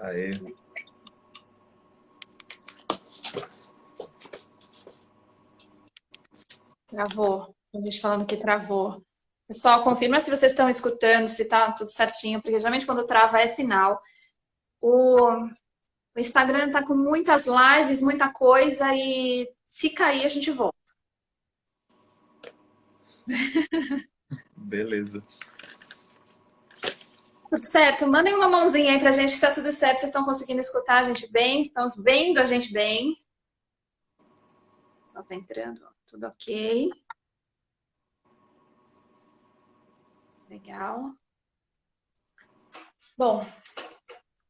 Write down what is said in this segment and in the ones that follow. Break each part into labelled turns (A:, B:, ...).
A: Aê.
B: Travou. A gente falando que travou. Pessoal, confirma se vocês estão escutando, se tá tudo certinho, porque geralmente quando trava é sinal. O Instagram tá com muitas lives, muita coisa, e se cair a gente volta.
A: Beleza.
B: Tudo certo? Mandem uma mãozinha aí pra gente se tá tudo certo. Vocês estão conseguindo escutar a gente bem? Estão vendo a gente bem? Só tá entrando, ó. Tudo ok. Legal. Bom,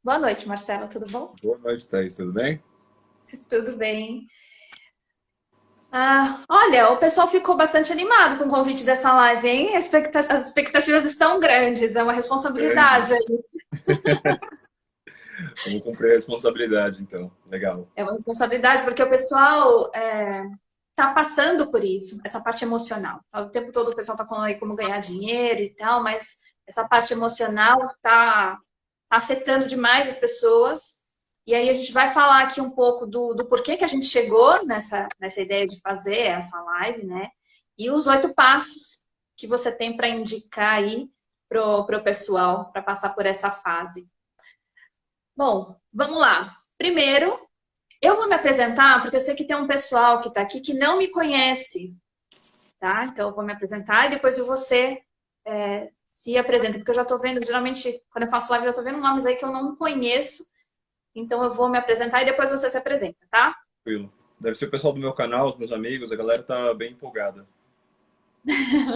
B: boa noite, Marcelo. Tudo bom?
A: Boa noite, Thaís. Tudo bem?
B: Tudo bem. Olha, o pessoal ficou bastante animado com o convite dessa live, hein? As expectativas estão grandes, é uma responsabilidade
A: Grande.
B: aí.
A: Vamos cumprir a responsabilidade, então. Legal.
B: É uma responsabilidade, porque o pessoal tá passando por isso, essa parte emocional. O tempo todo o pessoal tá falando aí como ganhar dinheiro e tal, mas essa parte emocional tá afetando demais as pessoas. E aí a gente vai falar aqui um pouco do porquê que a gente chegou nessa ideia de fazer essa live, né? E os 8 passos que você tem para indicar aí pro pessoal para passar por essa fase. Bom, vamos lá. Primeiro, eu vou me apresentar porque eu sei que tem um pessoal que está aqui que não me conhece, tá? Então eu vou me apresentar e depois você se apresenta, porque eu já estou vendo, geralmente, quando eu faço live, eu já estou vendo nomes aí que eu não conheço. Então eu vou me apresentar e depois você se apresenta, tá?
A: Tranquilo. Deve ser o pessoal do meu canal, os meus amigos, a galera tá bem empolgada.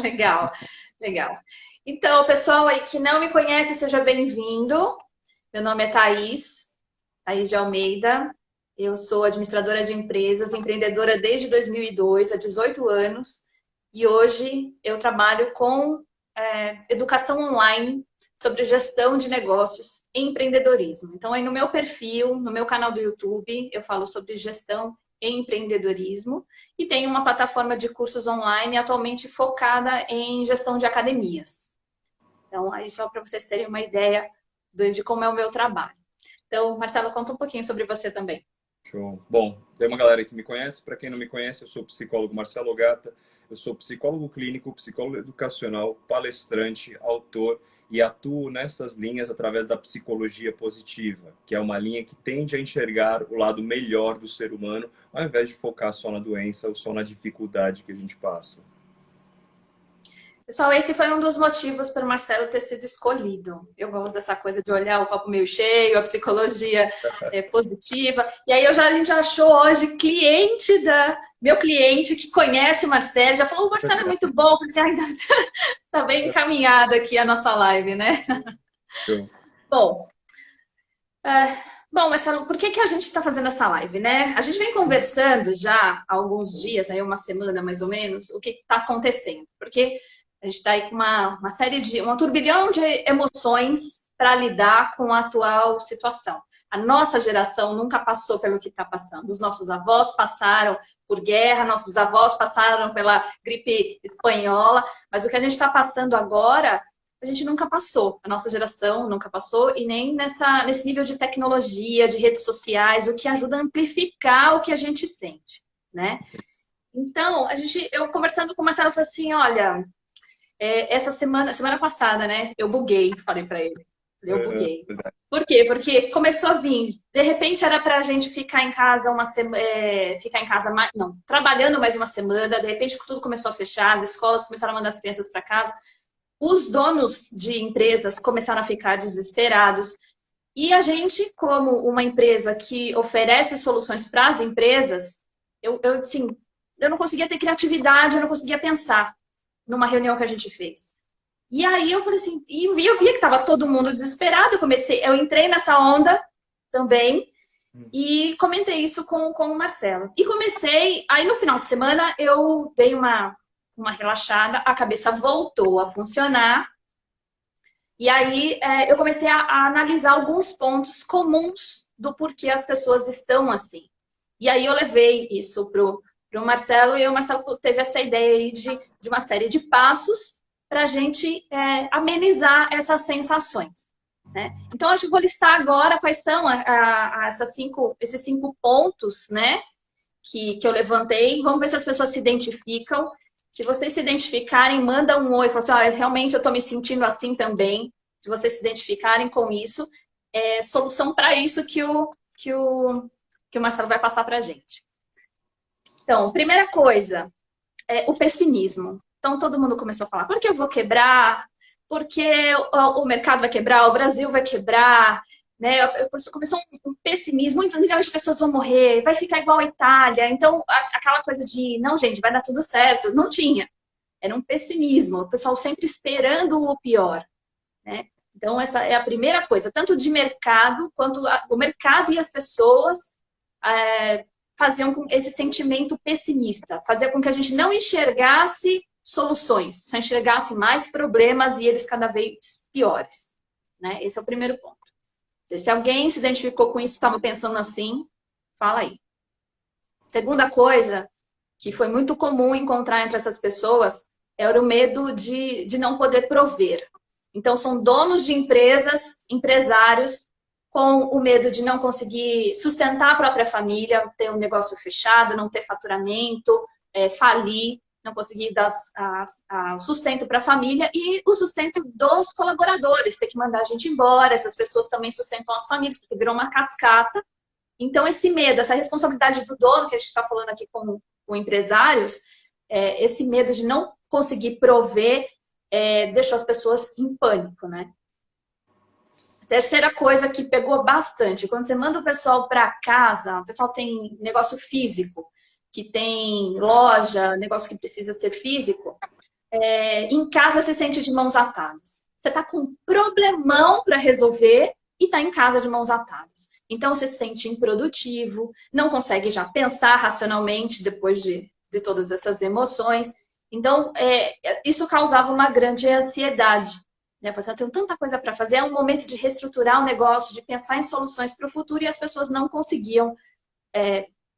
B: Legal, legal. Então, pessoal aí que não me conhece, seja bem-vindo. Meu nome é Thaís de Almeida. Eu sou administradora de empresas, empreendedora desde 2002, há 18 anos. E hoje eu trabalho com educação online sobre gestão de negócios e empreendedorismo. Então, aí no meu perfil, no meu canal do YouTube, eu falo sobre gestão e empreendedorismo e tenho uma plataforma de cursos online atualmente focada em gestão de academias. Então, aí só para vocês terem uma ideia de como é o meu trabalho. Então, Marcelo, conta um pouquinho sobre você também.
A: Show. Bom, tem uma galera que me conhece. Para quem não me conhece, eu sou o psicólogo Marcelo Gata. Eu sou psicólogo clínico, psicólogo educacional, palestrante, autor e atuo nessas linhas através da psicologia positiva, que é uma linha que tende a enxergar o lado melhor do ser humano, ao invés de focar só na doença ou só na dificuldade que a gente passa.
B: Pessoal, esse foi um dos motivos para o Marcelo ter sido escolhido. Eu gosto dessa coisa de olhar o copo meio cheio, a psicologia positiva. E aí a gente já achou hoje meu cliente que conhece o Marcelo, já falou, o Marcelo é muito bom, eu falei assim, ainda tá bem encaminhada aqui a nossa live, né?
A: Show.
B: Bom, Marcelo, por que a gente está fazendo essa live, né? A gente vem conversando já há alguns dias, aí uma semana mais ou menos, o que está acontecendo. Porque a gente está aí com uma série um turbilhão de emoções para lidar com a atual situação. A nossa geração nunca passou pelo que está passando. Os nossos avós passaram por guerra, nossos avós passaram pela gripe espanhola, mas o que a gente está passando agora a gente nunca passou, a nossa geração nunca passou, e nem nesse nível de tecnologia, de redes sociais, o que ajuda a amplificar o que a gente sente, né? Então, eu conversando com o Marcelo, eu falei assim, olha, essa semana passada, né, eu buguei, falei para ele, eu buguei. Por quê? Porque começou a vir, de repente era pra gente ficar em casa trabalhando mais uma semana, de repente tudo começou a fechar, as escolas começaram a mandar as crianças para casa, os donos de empresas começaram a ficar desesperados. E a gente, como uma empresa que oferece soluções para as empresas, assim, eu não conseguia ter criatividade, eu não conseguia pensar numa reunião que a gente fez. E aí eu falei assim, e eu via que estava todo mundo desesperado, eu entrei nessa onda também e comentei isso com o Marcelo. E aí no final de semana eu dei uma relaxada, a cabeça voltou a funcionar. E aí eu comecei a analisar alguns pontos comuns do porquê as pessoas estão assim. E aí eu levei isso pro Marcelo, e o Marcelo teve essa ideia aí de uma série de passos para a gente amenizar essas sensações. né? Então, eu vou listar agora quais são esses 5 pontos, né, que eu levantei. Vamos ver se as pessoas se identificam. Se vocês se identificarem, manda um oi. Fala assim, realmente eu estou me sentindo assim também. Se vocês se identificarem com isso, é solução para isso que o Marcelo vai passar para a gente. Então, primeira coisa, o pessimismo. Então, todo mundo começou a falar, por que eu vou quebrar? Porque o mercado vai quebrar, o Brasil vai quebrar, né? Começou um pessimismo, muitos milhões de pessoas vão morrer, vai ficar igual a Itália. Então, aquela coisa de, não, gente, vai dar tudo certo. Não tinha. Era um pessimismo, o pessoal sempre esperando o pior, né? Então, essa é a primeira coisa, tanto de mercado, quanto o mercado e as pessoas faziam com esse sentimento pessimista, fazia com que a gente não enxergasse soluções, só enxergasse mais problemas e eles cada vez piores, né? Esse é o primeiro ponto. Se alguém se identificou com isso, estava pensando assim, fala aí. Segunda coisa que foi muito comum encontrar entre essas pessoas era o medo de não poder prover. Então, são donos de empresas, empresários, com o medo de não conseguir sustentar a própria família, ter um negócio fechado, não ter faturamento, falir, não conseguir dar o sustento para a família e o sustento dos colaboradores, ter que mandar a gente embora, essas pessoas também sustentam as famílias, porque virou uma cascata. Então, esse medo, essa responsabilidade do dono, que a gente está falando aqui com empresários, esse medo de não conseguir prover, deixou as pessoas em pânico, né? Terceira coisa que pegou bastante, quando você manda o pessoal para casa, o pessoal tem negócio físico, que tem loja, negócio que precisa ser físico, em casa se sente de mãos atadas. Você está com um problemão para resolver e está em casa de mãos atadas. Então, você se sente improdutivo, não consegue já pensar racionalmente depois de todas essas emoções. Então, isso causava uma grande ansiedade. Né? Você tem tanta coisa para fazer, é um momento de reestruturar o negócio, de pensar em soluções para o futuro e as pessoas não conseguiam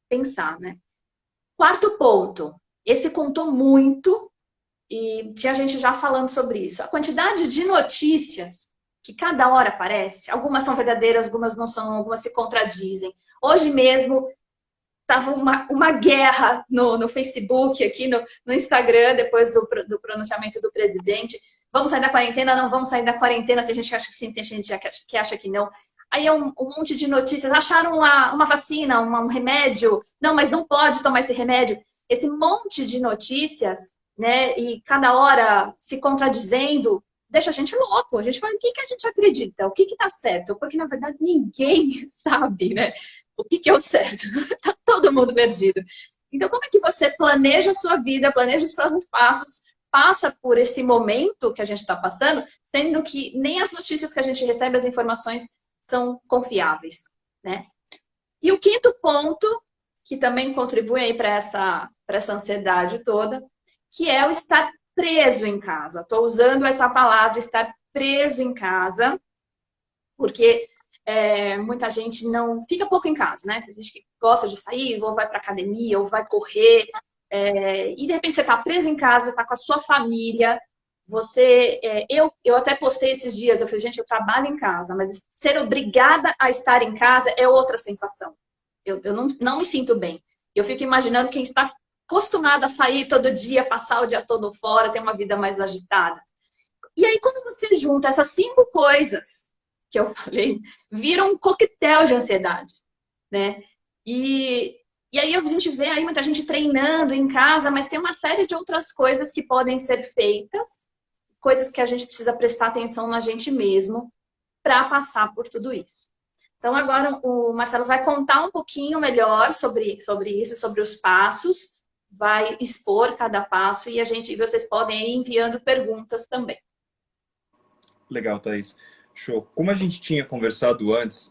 B: pensar. Né? Quarto ponto, esse contou muito e tinha gente já falando sobre isso. A quantidade de notícias que cada hora aparece, algumas são verdadeiras, algumas não são, algumas se contradizem. Hoje mesmo estava uma guerra no Facebook, aqui no Instagram, depois do pronunciamento do presidente. Vamos sair da quarentena? Não, vamos sair da quarentena. Tem gente que acha que sim, tem gente que acha que não. Aí é um monte de notícias. Acharam uma vacina, um remédio. Não, mas não pode tomar esse remédio. Esse monte de notícias, né? E cada hora se contradizendo, deixa a gente louco. A gente fala, o que a gente acredita? O que está certo? Porque, na verdade, ninguém sabe, né? O que é o certo? Está todo mundo perdido. Então, como é que você planeja a sua vida, planeja os próximos passos, passa por esse momento que a gente está passando, sendo que nem as notícias que a gente recebe, as informações, são confiáveis, né? E o quinto ponto, que também contribui aí para essa ansiedade toda, que é o estar preso em casa. Estou usando essa palavra, estar preso em casa, porque muita gente não fica pouco em casa, né? Tem gente que gosta de sair, ou vai para academia, ou vai correr, e de repente você está preso em casa, está com a sua família, eu até postei esses dias, eu falei, gente, eu trabalho em casa, mas ser obrigada a estar em casa é outra sensação. Eu não me sinto bem. Eu fico imaginando quem está acostumado a sair todo dia, passar o dia todo fora, ter uma vida mais agitada. E aí, quando você junta essas 5 coisas que eu falei, vira um coquetel de ansiedade, né? E aí a gente vê aí muita gente treinando em casa, mas tem uma série de outras coisas que podem ser feitas, coisas que a gente precisa prestar atenção na gente mesmo para passar por tudo isso. Então, agora o Marcelo vai contar um pouquinho melhor sobre isso, sobre os passos, vai expor cada passo e vocês podem ir enviando perguntas também.
A: Legal, Thaís. Show. Como a gente tinha conversado antes,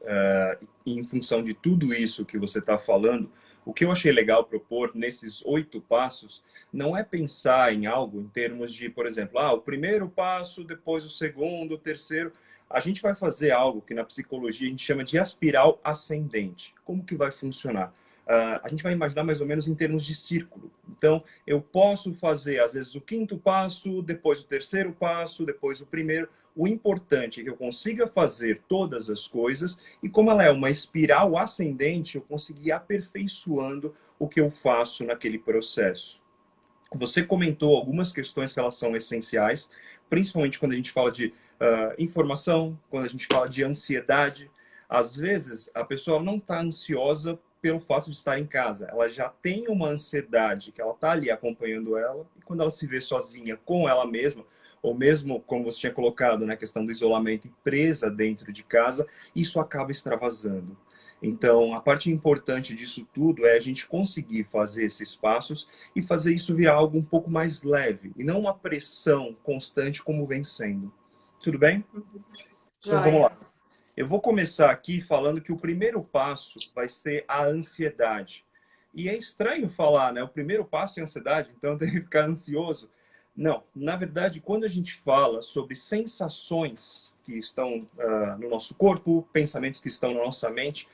A: em função de tudo isso que você está falando, o que eu achei legal propor nesses 8 passos não é pensar em algo em termos de, por exemplo, o primeiro passo, depois o segundo, o terceiro. A gente vai fazer algo que na psicologia a gente chama de espiral ascendente. Como que vai funcionar? A gente vai imaginar mais ou menos em termos de círculo. Então, eu posso fazer, às vezes, o 5º passo, depois o 3º passo, depois o primeiro. O importante é que eu consiga fazer todas as coisas e como ela é uma espiral ascendente, eu consegui ir aperfeiçoando o que eu faço naquele processo. Você comentou algumas questões que elas são essenciais, principalmente quando a gente fala de informação, quando a gente fala de ansiedade. Às vezes, a pessoa não está ansiosa pelo fato de estar em casa. Ela já tem uma ansiedade que ela está ali acompanhando ela, e quando ela se vê sozinha com ela mesma, ou mesmo, como você tinha colocado, na questão do isolamento e presa dentro de casa, isso acaba extravasando. Então, a parte importante disso tudo é a gente conseguir fazer esses passos e fazer isso virar algo um pouco mais leve, e não uma pressão constante como vem sendo. Tudo bem? Então, vamos lá.
B: Joia.
A: Eu vou começar aqui falando que o primeiro passo vai ser a ansiedade. E é estranho falar, né? O primeiro passo é a ansiedade, então tem que ficar ansioso. Não, na verdade, quando a gente fala sobre sensações que estão no nosso corpo, pensamentos que estão na nossa mente,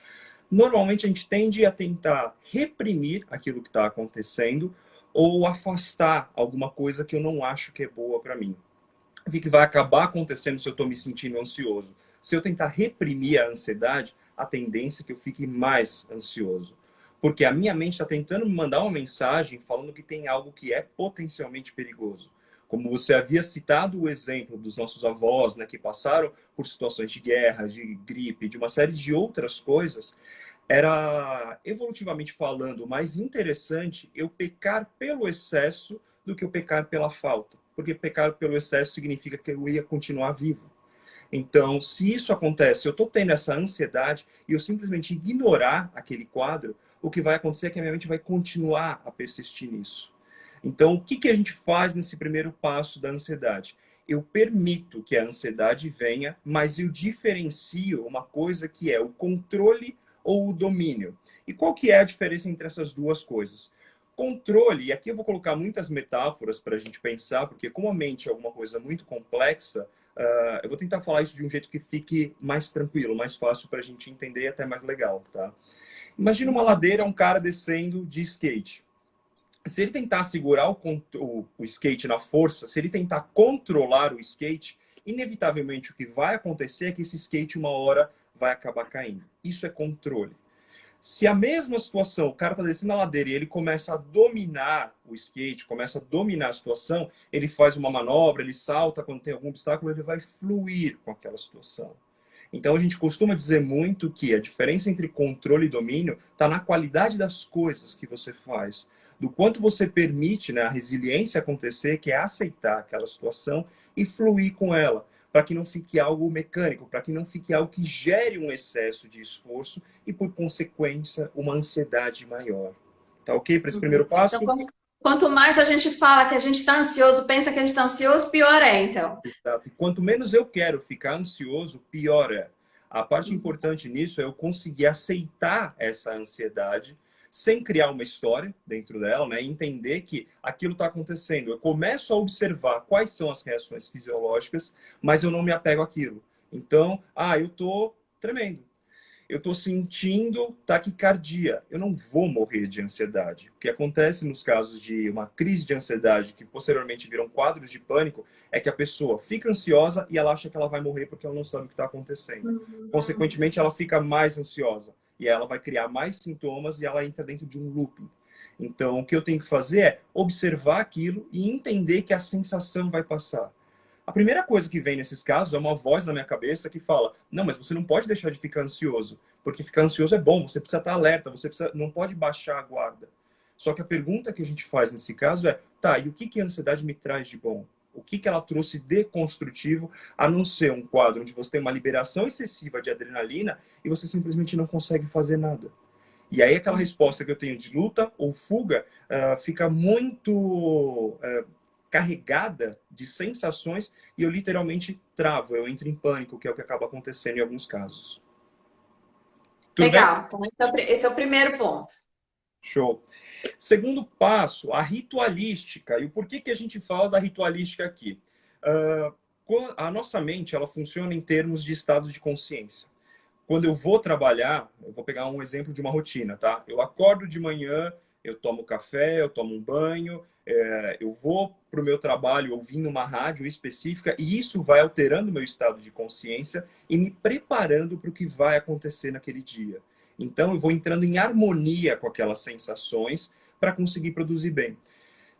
A: normalmente a gente tende a tentar reprimir aquilo que está acontecendo ou afastar alguma coisa que eu não acho que é boa para mim. O que vai acabar acontecendo se eu estou me sentindo ansioso? Se eu tentar reprimir a ansiedade, a tendência é que eu fique mais ansioso. Porque a minha mente está tentando me mandar uma mensagem falando que tem algo que é potencialmente perigoso. Como você havia citado o exemplo dos nossos avós, né, que passaram por situações de guerra, de gripe, de uma série de outras coisas, era, evolutivamente falando, mais interessante eu pecar pelo excesso do que eu pecar pela falta. Porque pecar pelo excesso significa que eu ia continuar vivo. Então, se isso acontece, eu estou tendo essa ansiedade e eu simplesmente ignorar aquele quadro, o que vai acontecer é que a minha mente vai continuar a persistir nisso. Então, o que, que a gente faz nesse primeiro passo da ansiedade? Eu permito que a ansiedade venha, mas eu diferencio uma coisa que é o controle ou o domínio. E qual que é a diferença entre essas duas coisas? Controle, e aqui eu vou colocar muitas metáforas para a gente pensar, porque como a mente é alguma coisa muito complexa, eu vou tentar falar isso de um jeito que fique mais tranquilo, mais fácil para a gente entender e até mais legal, tá? Imagina uma ladeira, um cara descendo de skate. Se ele tentar segurar o skate na força, se ele tentar controlar o skate, inevitavelmente o que vai acontecer é que esse skate uma hora vai acabar caindo. Isso é controle. Se a mesma situação, o cara está descendo a ladeira e ele começa a dominar o skate, começa a dominar a situação, ele faz uma manobra, ele salta quando tem algum obstáculo, ele vai fluir com aquela situação. Então a gente costuma dizer muito que a diferença entre controle e domínio está na qualidade das coisas que você faz, do quanto você permite, né, a resiliência acontecer, que é aceitar aquela situação e fluir com ela, para que não fique algo mecânico, para que não fique algo que gere um excesso de esforço e, por consequência, uma ansiedade maior. Tá ok para esse primeiro
B: Então,
A: passo?
B: quanto mais a gente fala que a gente está ansioso, pensa que a gente está ansioso, pior é, então.
A: Exato. E quanto menos eu quero ficar ansioso, pior é. A parte importante nisso é eu conseguir aceitar essa ansiedade sem criar uma história dentro dela, né? Entender que aquilo está acontecendo. Eu começo a observar quais são as reações fisiológicas, mas eu não me apego àquilo. Então, eu tô tremendo. Eu estou sentindo taquicardia. Eu não vou morrer de ansiedade. O que acontece nos casos de uma crise de ansiedade, que posteriormente viram quadros de pânico, é que a pessoa fica ansiosa e ela acha que ela vai morrer porque ela não sabe o que está acontecendo. Consequentemente, ela fica mais ansiosa. E ela vai criar mais sintomas e ela entra dentro de um looping. Então, o que eu tenho que fazer é observar aquilo e entender que a sensação vai passar. A primeira coisa que vem nesses casos é uma voz na minha cabeça que fala: não, mas você não pode deixar de ficar ansioso, porque ficar ansioso é bom, você precisa estar alerta, não pode baixar a guarda. Só que a pergunta que a gente faz nesse caso é: tá, e o que a ansiedade me traz de bom? O que ela trouxe de construtivo, a não ser um quadro onde você tem uma liberação excessiva de adrenalina e você simplesmente não consegue fazer nada? E aí aquela resposta que eu tenho de luta ou fuga fica muito carregada de sensações e eu literalmente travo, eu entro em pânico, que é o que acaba acontecendo em alguns casos. Tudo bem?
B: Legal. Então, esse é o primeiro ponto.
A: Show. Segundo passo, a ritualística. E o porquê que a gente fala da ritualística aqui? A nossa mente, ela funciona em termos de estados de consciência. Quando eu vou trabalhar, eu vou pegar um exemplo de uma rotina, tá? Eu acordo de manhã, eu tomo café, eu tomo um banho, eu vou para o meu trabalho ouvindo uma rádio específica e isso vai alterando o meu estado de consciência e me preparando para o que vai acontecer naquele dia. Então, eu vou entrando em harmonia com aquelas sensações para conseguir produzir bem.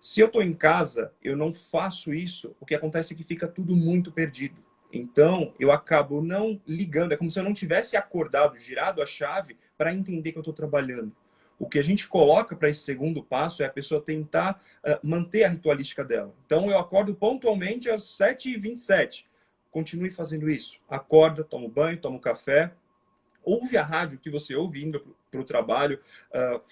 A: Se eu estou em casa, eu não faço isso, o que acontece é que fica tudo muito perdido. Então, eu acabo não ligando, é como se eu não tivesse acordado, girado a chave para entender que eu estou trabalhando. O que a gente coloca para esse segundo passo é a pessoa tentar manter a ritualística dela. Então, eu acordo pontualmente às 7h27. Continue fazendo isso. Acorda, toma um banho, toma um café, ouve a rádio que você ouve indo para o trabalho,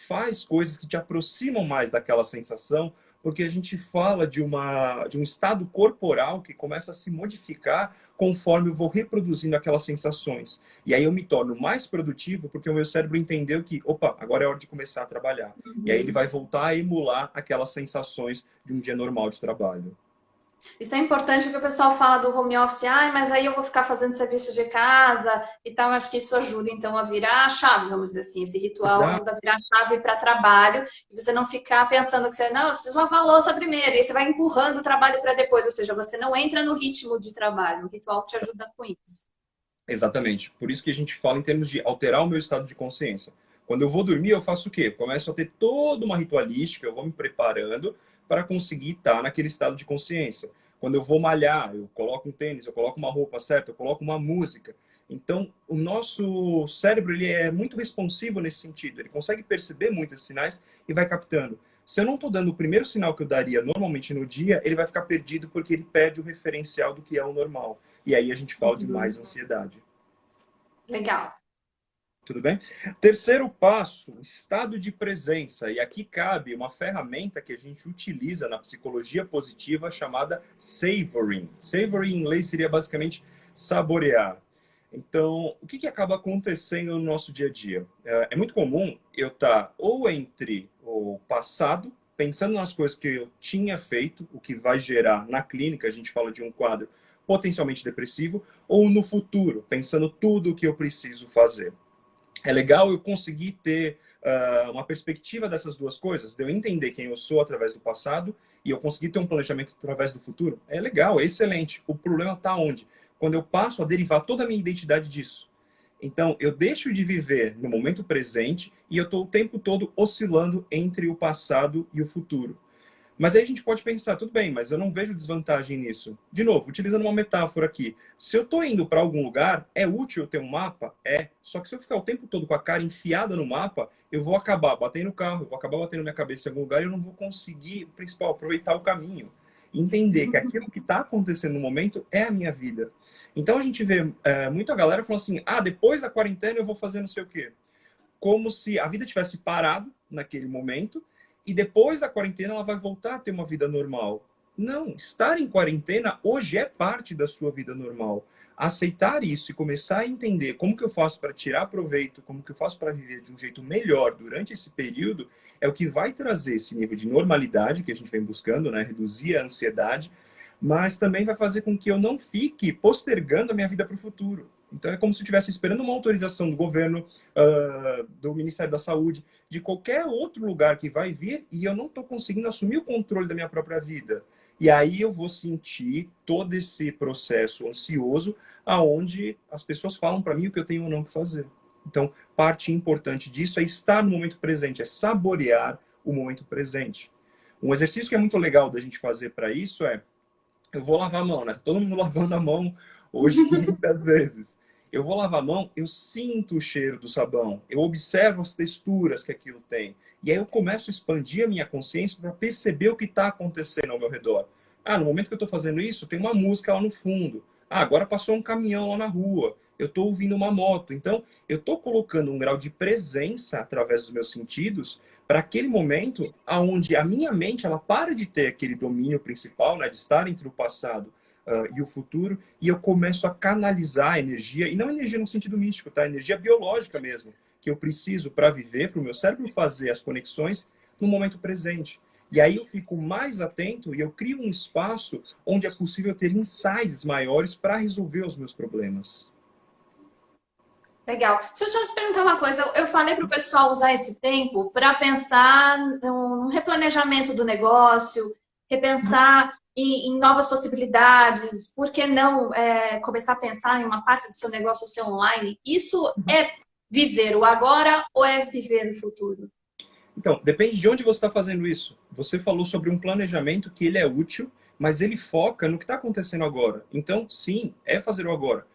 A: faz coisas que te aproximam mais daquela sensação, porque a gente fala de um estado corporal que começa a se modificar conforme eu vou reproduzindo aquelas sensações. E aí eu me torno mais produtivo porque o meu cérebro entendeu que, opa, agora é hora de começar a trabalhar. E aí ele vai voltar a emular aquelas sensações de um dia normal de trabalho.
B: Isso é importante porque o pessoal fala do home office, mas aí eu vou ficar fazendo serviço de casa e tal. Acho que isso ajuda, então, a virar a chave, vamos dizer assim. Esse ritual
A: Exato.
B: ajuda a virar a chave para trabalho e você não ficar pensando que você, não, eu preciso lavar a louça primeiro, e aí você vai empurrando o trabalho para depois, ou seja, você não entra no ritmo de trabalho. O ritual te ajuda com isso.
A: Exatamente. Por isso que a gente fala em termos de alterar o meu estado de consciência. Quando eu vou dormir, eu faço o quê? Começo a ter toda uma ritualística, eu vou me preparando para conseguir estar naquele estado de consciência. Quando eu vou malhar, eu coloco um tênis, eu coloco uma roupa certa, eu coloco uma música. Então, o nosso cérebro ele é muito responsivo nesse sentido. Ele consegue perceber muitos sinais e vai captando. Se eu não estou dando o primeiro sinal que eu daria normalmente no dia, ele vai ficar perdido porque ele perde o referencial do que é o normal. E aí a gente fala de mais ansiedade.
B: Legal.
A: Tudo bem? Terceiro passo, estado de presença. E aqui cabe uma ferramenta que a gente utiliza na psicologia positiva chamada savoring. Savoring em inglês seria basicamente saborear. Então, o que acaba acontecendo no nosso dia a dia? É muito comum eu estar ou entre o passado, pensando nas coisas que eu tinha feito, o que vai gerar na clínica, a gente fala de um quadro potencialmente depressivo, ou no futuro, pensando tudo o que eu preciso fazer. É legal eu conseguir ter uma perspectiva dessas duas coisas, de eu entender quem eu sou através do passado e eu conseguir ter um planejamento através do futuro. É legal, é excelente. O problema está onde? Quando eu passo a derivar toda a minha identidade disso. Então, eu deixo de viver no momento presente e eu estou o tempo todo oscilando entre o passado e o futuro. Mas aí a gente pode pensar, tudo bem, mas eu não vejo desvantagem nisso. De novo, utilizando uma metáfora aqui. Se eu estou indo para algum lugar, é útil eu ter um mapa? É. Só que se eu ficar o tempo todo com a cara enfiada no mapa, eu vou acabar batendo o carro, eu vou acabar batendo minha cabeça em algum lugar e eu não vou conseguir, principal, aproveitar o caminho. Entender que aquilo que está acontecendo no momento é a minha vida. Então a gente vê muita galera falando assim, depois da quarentena eu vou fazer não sei o quê. Como se a vida tivesse parado naquele momento e depois da quarentena ela vai voltar a ter uma vida normal. Não, estar em quarentena hoje é parte da sua vida normal. Aceitar isso e começar a entender como que eu faço para tirar proveito, como que eu faço para viver de um jeito melhor durante esse período, é o que vai trazer esse nível de normalidade que a gente vem buscando, né? Reduzir a ansiedade, mas também vai fazer com que eu não fique postergando a minha vida para o futuro. Então é como se eu estivesse esperando uma autorização do governo, do Ministério da Saúde, de qualquer outro lugar que vai vir e eu não estou conseguindo assumir o controle da minha própria vida. E aí eu vou sentir todo esse processo ansioso, aonde as pessoas falam para mim o que eu tenho ou não que fazer. Então, parte importante disso é estar no momento presente, é saborear o momento presente. Um exercício que é muito legal da gente fazer para isso é, eu vou lavar a mão, né? Todo mundo lavando a mão hoje muitas vezes. Eu vou lavar a mão, eu sinto o cheiro do sabão, eu observo as texturas que aquilo tem. E aí eu começo a expandir a minha consciência para perceber o que está acontecendo ao meu redor. No momento que eu estou fazendo isso, tem uma música lá no fundo. Agora passou um caminhão lá na rua. Eu estou ouvindo uma moto. Então, eu estou colocando um grau de presença através dos meus sentidos para aquele momento onde a minha mente ela para de ter aquele domínio principal, né, de estar entre o passado e o futuro, e eu começo a canalizar a energia, e não energia no sentido místico, tá? Energia biológica mesmo, que eu preciso para viver, para o meu cérebro fazer as conexões no momento presente. E aí eu fico mais atento e eu crio um espaço onde é possível ter insights maiores para resolver os meus problemas.
B: Legal. Deixa eu só te perguntar uma coisa. Eu falei para o pessoal usar esse tempo para pensar no replanejamento do negócio, repensar em novas possibilidades. Por que não começar a pensar em uma parte do seu negócio ser online? Isso é viver o agora ou é viver o futuro?
A: Então, depende de onde você está fazendo isso. Você falou sobre um planejamento que ele é útil, mas ele foca no que está acontecendo agora. Então, sim, é fazer o agora.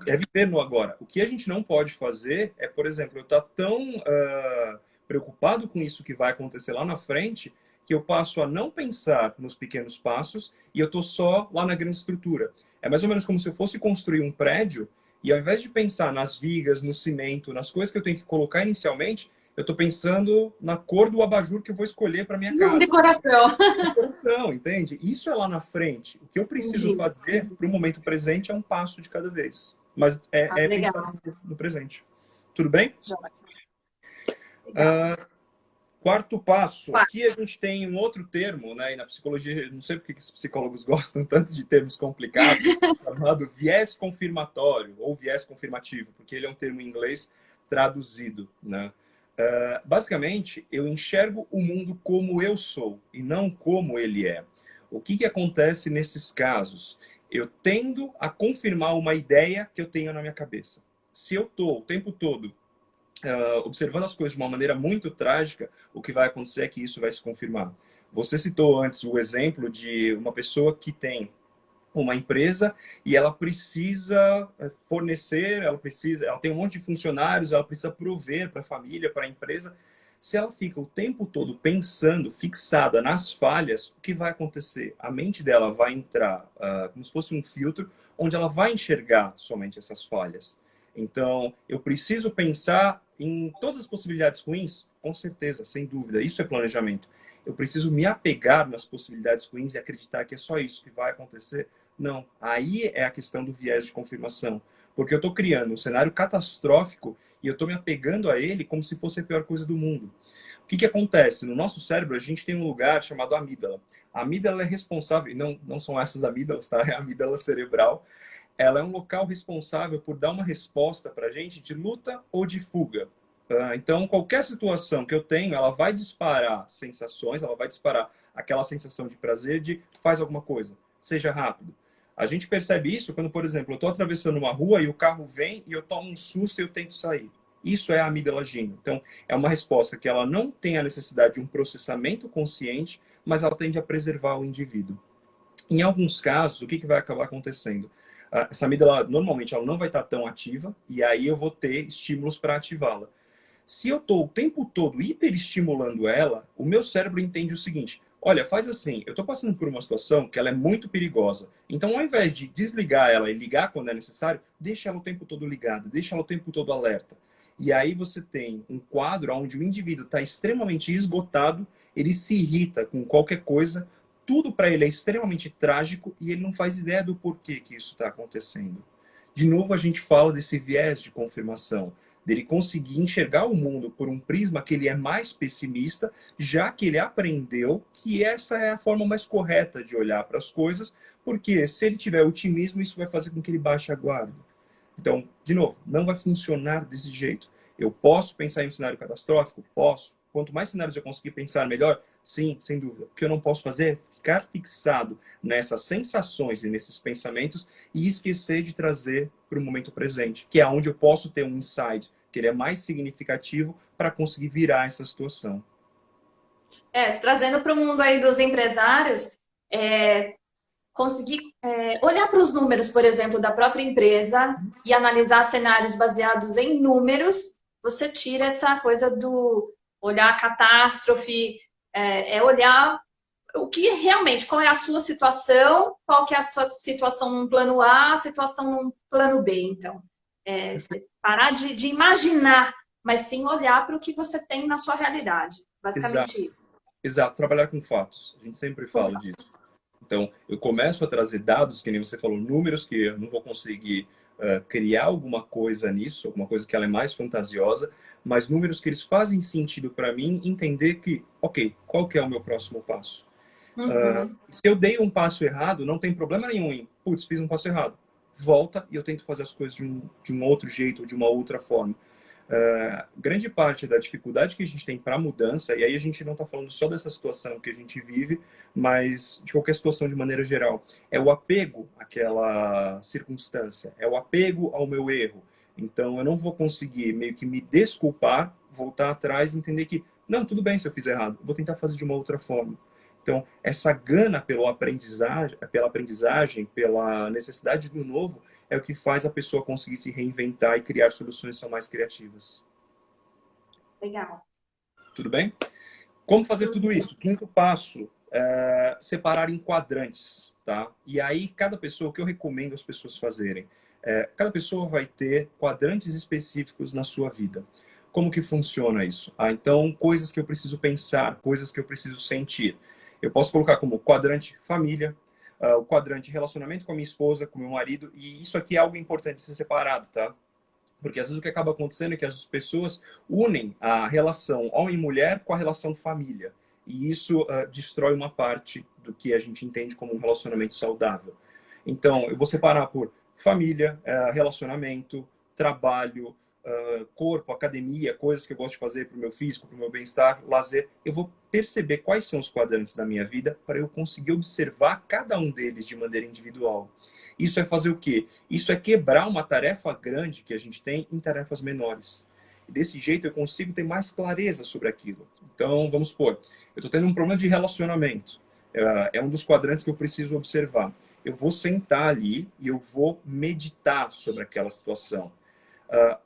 A: É viver no agora. O que a gente não pode fazer é, por exemplo, eu estar tão preocupado com isso que vai acontecer lá na frente, que eu passo a não pensar nos pequenos passos e eu estou só lá na grande estrutura. É mais ou menos como se eu fosse construir um prédio e ao invés de pensar nas vigas, no cimento, nas coisas que eu tenho que colocar inicialmente, eu estou pensando na cor do abajur que eu vou escolher para minha casa.
B: Decoração.
A: Decoração, entende? Isso é lá na frente. O que eu preciso
B: Entendi.
A: fazer para o momento presente é um passo de cada vez. Mas
B: Ah,
A: é
B: legal.
A: pensar no presente. Tudo bem?
B: Legal.
A: Quarto passo.
B: Quatro.
A: Aqui a gente tem um outro termo, né? E na psicologia, não sei porque que os psicólogos gostam tanto de termos complicados, chamado viés confirmatório ou viés confirmativo, porque ele é um termo em inglês traduzido, né? Basicamente, eu enxergo o mundo como eu sou e não como ele é. O que acontece nesses casos? Eu tendo a confirmar uma ideia que eu tenho na minha cabeça. Se eu estou o tempo todo observando as coisas de uma maneira muito trágica, o que vai acontecer é que isso vai se confirmar. Você citou antes o exemplo de uma pessoa que tem uma empresa e ela precisa fornecer, ela tem um monte de funcionários, ela precisa prover para a família, para a empresa. Se ela fica o tempo todo pensando, fixada nas falhas, o que vai acontecer? A mente dela vai entrar como se fosse um filtro, onde ela vai enxergar somente essas falhas. Então, eu preciso pensar em todas as possibilidades ruins? Com certeza, sem dúvida. Isso é planejamento. Eu preciso me apegar nas possibilidades ruins e acreditar que é só isso que vai acontecer? Não. Aí é a questão do viés de confirmação. Porque eu estou criando um cenário catastrófico e eu estou me apegando a ele como se fosse a pior coisa do mundo. O que acontece? No nosso cérebro, a gente tem um lugar chamado amígdala. A amígdala é responsável, não são essas amígdalas, tá? É a amígdala cerebral. Ela é um local responsável por dar uma resposta para a gente de luta ou de fuga. Então, qualquer situação que eu tenho, ela vai disparar sensações, ela vai disparar aquela sensação de prazer de faz alguma coisa, seja rápido. A gente percebe isso quando, por exemplo, eu estou atravessando uma rua e o carro vem e eu tomo um susto e eu tento sair. Isso é a amígdala agindo. Então, é uma resposta que ela não tem a necessidade de um processamento consciente, mas ela tende a preservar o indivíduo. Em alguns casos, o que vai acabar acontecendo? Essa amígdala, normalmente, ela não vai estar tão ativa e aí eu vou ter estímulos para ativá-la. Se eu estou o tempo todo hiperestimulando ela, o meu cérebro entende o seguinte: olha, faz assim, eu estou passando por uma situação que ela é muito perigosa. Então, ao invés de desligar ela e ligar quando é necessário, deixa ela o tempo todo ligada, deixa ela o tempo todo alerta. E aí você tem um quadro onde o indivíduo está extremamente esgotado, ele se irrita com qualquer coisa, tudo para ele é extremamente trágico e ele não faz ideia do porquê que isso está acontecendo. De novo, a gente fala desse viés de confirmação, dele conseguir enxergar o mundo por um prisma que ele é mais pessimista, já que ele aprendeu que essa é a forma mais correta de olhar para as coisas, porque se ele tiver otimismo, isso vai fazer com que ele baixe a guarda. Então, de novo, não vai funcionar desse jeito. Eu posso pensar em um cenário catastrófico? Posso. Quanto mais cenários eu conseguir pensar melhor? Sim, sem dúvida. O que eu não posso fazer é ficar fixado nessas sensações e nesses pensamentos e esquecer de trazer para o momento presente, que é onde eu posso ter um insight, que ele é mais significativo para conseguir virar essa situação.
B: Trazendo para o mundo aí dos empresários, conseguir olhar para os números, por exemplo, da própria empresa e analisar cenários baseados em números, você tira essa coisa do olhar a catástrofe, olhar o que realmente, qual é a sua situação, qual que é a sua situação num plano A, a situação num plano B. Então, parar de imaginar, mas sim olhar para o que você tem na sua realidade.
A: Exato,
B: Basicamente isso.
A: exato. Trabalhar com fatos. A gente sempre fala disso. Então, eu começo a trazer dados, que nem você falou, números que eu não vou conseguir criar alguma coisa nisso, alguma coisa que ela é mais fantasiosa, mas números que eles fazem sentido para mim entender que, ok, qual que é o meu próximo passo?
B: Uhum.
A: Se eu dei um passo errado, não tem problema nenhum em, putz, fiz um passo errado. volta e eu tento fazer as coisas de um outro jeito, de uma outra forma. Grande parte da dificuldade que a gente tem para mudança, e aí a gente não está falando só dessa situação que a gente vive, mas de qualquer situação de maneira geral, é o apego àquela circunstância, é o apego ao meu erro. Então eu não vou conseguir meio que me desculpar, voltar atrás e entender que, não, tudo bem se eu fiz errado, eu vou tentar fazer de uma outra forma. Então, essa gana pela aprendizagem, pela necessidade do novo, é o que faz a pessoa conseguir se reinventar e criar soluções que são mais criativas.
B: Legal.
A: Tudo bem? Como fazer tudo isso? Quinto passo, separar em quadrantes, tá? E aí, cada pessoa, o que eu recomendo as pessoas fazerem? Cada pessoa vai ter quadrantes específicos na sua vida. Como que funciona isso? Então, coisas que eu preciso pensar, coisas que eu preciso sentir. Eu posso colocar como quadrante família, o quadrante relacionamento com a minha esposa, com o meu marido, e isso aqui é algo importante de ser separado, tá? Porque às vezes o que acaba acontecendo é que as pessoas unem a relação homem-mulher com a relação família. E isso destrói uma parte do que a gente entende como um relacionamento saudável. Então, eu vou separar por família, relacionamento, trabalho, corpo, academia, coisas que eu gosto de fazer para o meu físico, para o meu bem-estar, lazer. Eu vou perceber quais são os quadrantes da minha vida para eu conseguir observar cada um deles de maneira individual. Isso é fazer o quê? Isso é quebrar uma tarefa grande que a gente tem em tarefas menores. E desse jeito eu consigo ter mais clareza sobre aquilo. Então, vamos supor, eu estou tendo um problema de relacionamento. É um dos quadrantes que eu preciso observar. Eu vou sentar ali e eu vou meditar sobre aquela situação.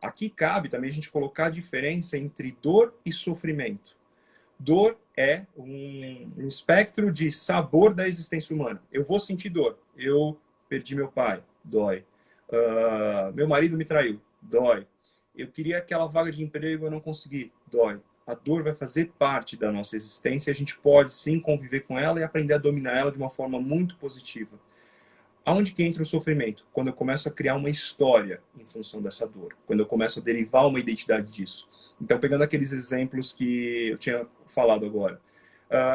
A: Aqui cabe também a gente colocar a diferença entre dor e sofrimento. Dor é um espectro de sabor da existência humana. Eu vou sentir dor. Eu perdi meu pai, dói. Meu marido me traiu, dói. Eu queria aquela vaga de emprego, eu não consegui, dói. A dor vai fazer parte da nossa existência e a gente pode sim conviver com ela e aprender a dominar ela de uma forma muito positiva. Aonde que entra o sofrimento? Quando eu começo a criar uma história em função dessa dor. Quando eu começo a derivar uma identidade disso. Então, pegando aqueles exemplos que eu tinha falado agora.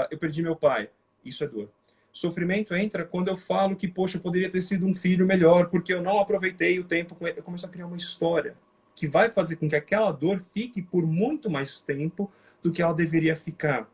A: Eu perdi meu pai. Isso é dor. Sofrimento entra quando eu falo que, poxa, eu poderia ter sido um filho melhor porque eu não aproveitei o tempo com ele. Eu começo a criar uma história que vai fazer com que aquela dor fique por muito mais tempo do que ela deveria ficar.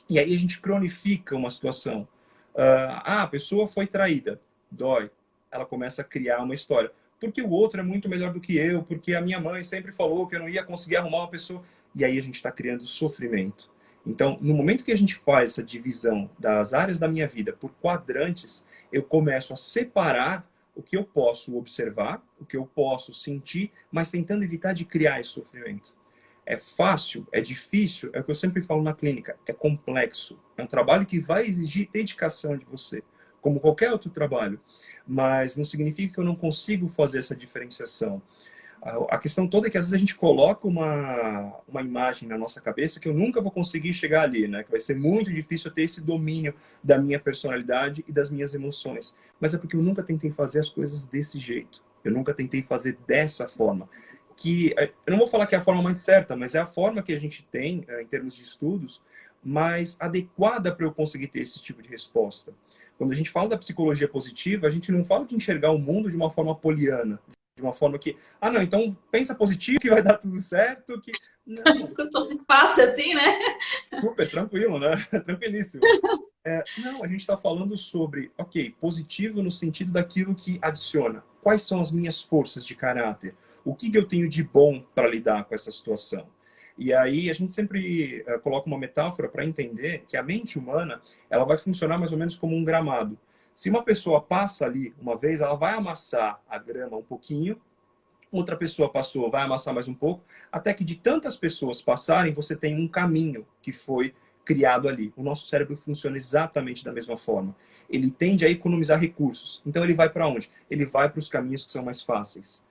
A: E aí a gente cronifica uma situação. A pessoa foi traída. Dói. Ela começa a criar uma história. Porque o outro é muito melhor do que eu, porque a minha mãe sempre falou que eu não ia conseguir arrumar uma pessoa. E aí a gente está criando sofrimento. Então, no momento que a gente faz essa divisão das áreas da minha vida por quadrantes, eu começo a separar o que eu posso observar, o que eu posso sentir, mas tentando evitar de criar esse sofrimento. É fácil, é difícil, é o que eu sempre falo na clínica, é complexo. É um trabalho que vai exigir dedicação de você, como qualquer outro trabalho. Mas não significa que eu não consigo fazer essa diferenciação. A questão toda é que às vezes a gente coloca uma imagem na nossa cabeça que eu nunca vou conseguir chegar ali, né? Que vai ser muito difícil eu ter esse domínio da minha personalidade e das minhas emoções. Mas é porque eu nunca tentei fazer as coisas desse jeito. Eu nunca tentei fazer dessa forma. Que eu não vou falar que é a forma mais certa, mas é a forma que a gente tem, em termos de estudos, mais adequada para eu conseguir ter esse tipo de resposta. Quando a gente fala da psicologia positiva, a gente não fala de enxergar o mundo de uma forma poliana, de uma forma que, não, então pensa positivo que vai dar tudo certo, que não.
B: Se passa assim, né?
A: Super tranquilo, né? Tranquilíssimo. Não, a gente está falando sobre, ok, positivo no sentido daquilo que adiciona. Quais são as minhas forças de caráter? O que eu tenho de bom para lidar com essa situação? E aí a gente sempre coloca uma metáfora para entender que a mente humana ela vai funcionar mais ou menos como um gramado. Se uma pessoa passa ali uma vez, ela vai amassar a grama um pouquinho, outra pessoa passou, vai amassar mais um pouco, até que de tantas pessoas passarem, você tem um caminho que foi criado ali. O nosso cérebro funciona exatamente da mesma forma. Ele tende a economizar recursos. Então ele vai para onde? Ele vai para os caminhos que são mais fáceis.